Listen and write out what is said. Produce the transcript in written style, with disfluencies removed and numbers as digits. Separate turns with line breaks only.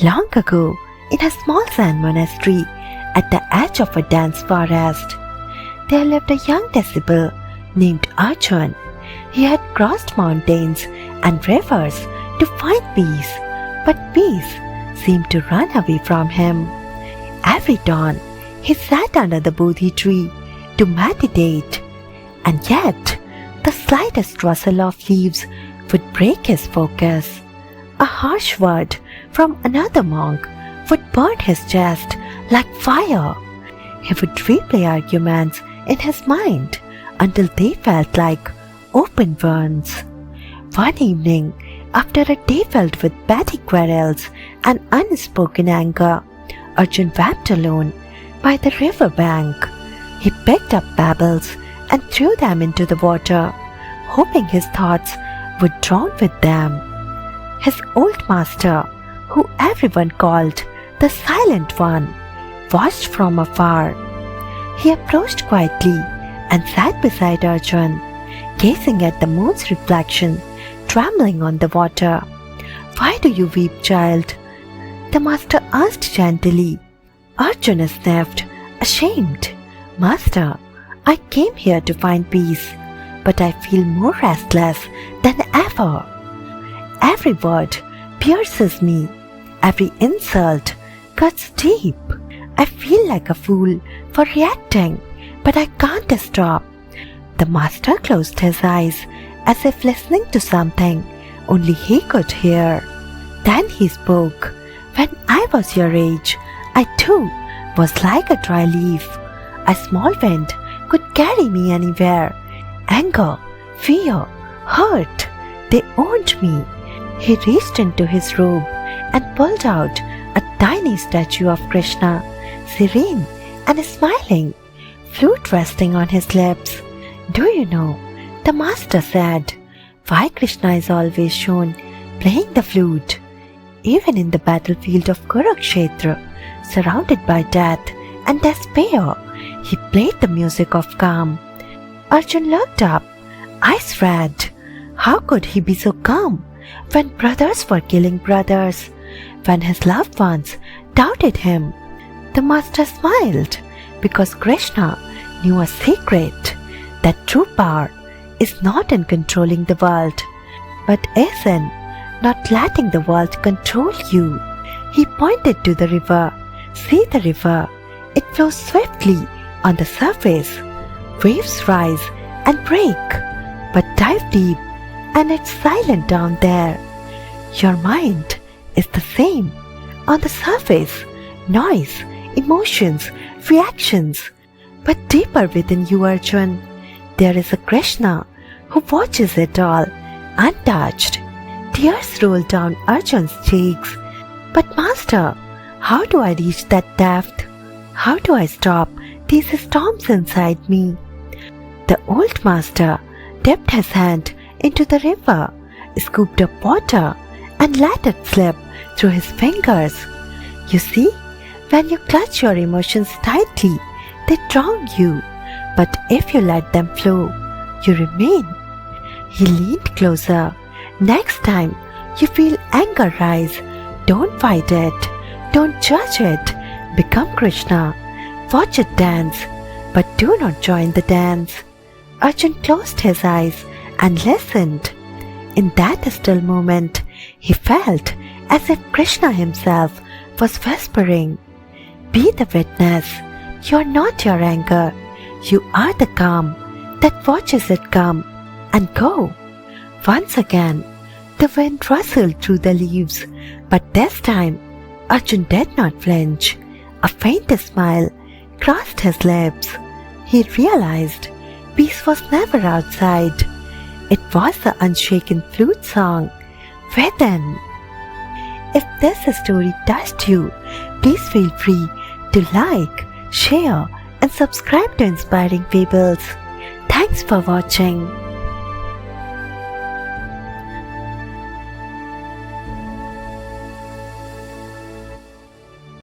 Long ago, in a small Zen monastery at the edge of a dense forest, there lived a young disciple named Arjun. He had crossed mountains and rivers to find peace, but peace seemed to run away from him. Every dawn, he sat under the Bodhi tree to meditate, and yet the slightest rustle of leaves would break his focus. A harsh word from another monk would burn his chest like fire. He would replay arguments in his mind until they felt like open wounds. One evening, after a day filled with petty quarrels and unspoken anger, Arjun wept alone by the river bank. He picked up pebbles and threw them into the water, hoping his thoughts would drown with them. His old master, who everyone called the Silent One, watched from afar. He approached quietly and sat beside Arjun, gazing at the moon's reflection trembling on the water. "Why do you weep, child?" the master asked gently. Arjun sniffed, ashamed. "Master, I came here to find peace, but I feel more restless than ever. Every word pierces me, every insult cuts deep. I feel like a fool for reacting, but I can't stop." The master closed his eyes as if listening to something only he could hear. Then he spoke. "When I was your age, I too was like a dry leaf. A small wind could carry me anywhere. Anger, fear, hurt, they owned me." He reached into his robe and pulled out a tiny statue of Krishna, serene and smiling, flute resting on his lips. "Do you know," the master said, "why Krishna is always shown playing the flute? Even in the battlefield of Kurukshetra, surrounded by death and despair, he played the music of calm." Arjun looked up, eyes red. How could he be so calm when brothers were killing brothers, when his loved ones doubted him? The master smiled because Krishna knew a secret, that true power is not in controlling the world, but is in not letting the world control you. He pointed to the river. "See the river. It flows swiftly on the surface. Waves rise and break, but dive deep, and it's silent down there. Your mind is the same. On the surface, noise, emotions, reactions, but deeper within you, Arjun, there is a Krishna who watches it all, untouched." Tears rolled down Arjun's cheeks. "But master, how do I reach that depth? How do I stop these storms inside me?" The old master dipped his hand into the river, scooped up water, and let it slip through his fingers. "You see, when you clutch your emotions tightly, they drown you. But if you let them flow, you remain." He leaned closer. "Next time you feel anger rise, don't fight it. Don't judge it. Become Krishna. Watch it dance, but do not join the dance." Arjun closed his eyes and listened. In that still moment, he felt as if Krishna himself was whispering, "Be the witness. You are not your anger. You are the calm that watches it come and go." Once again, the wind rustled through the leaves, but this time Arjun did not flinch. A faint smile crossed his lips. He realized peace was never outside. It was the unshaken flute song within. If this story touched you, please feel free to like, share, and subscribe to Inspiring Fables. Thanks for watching.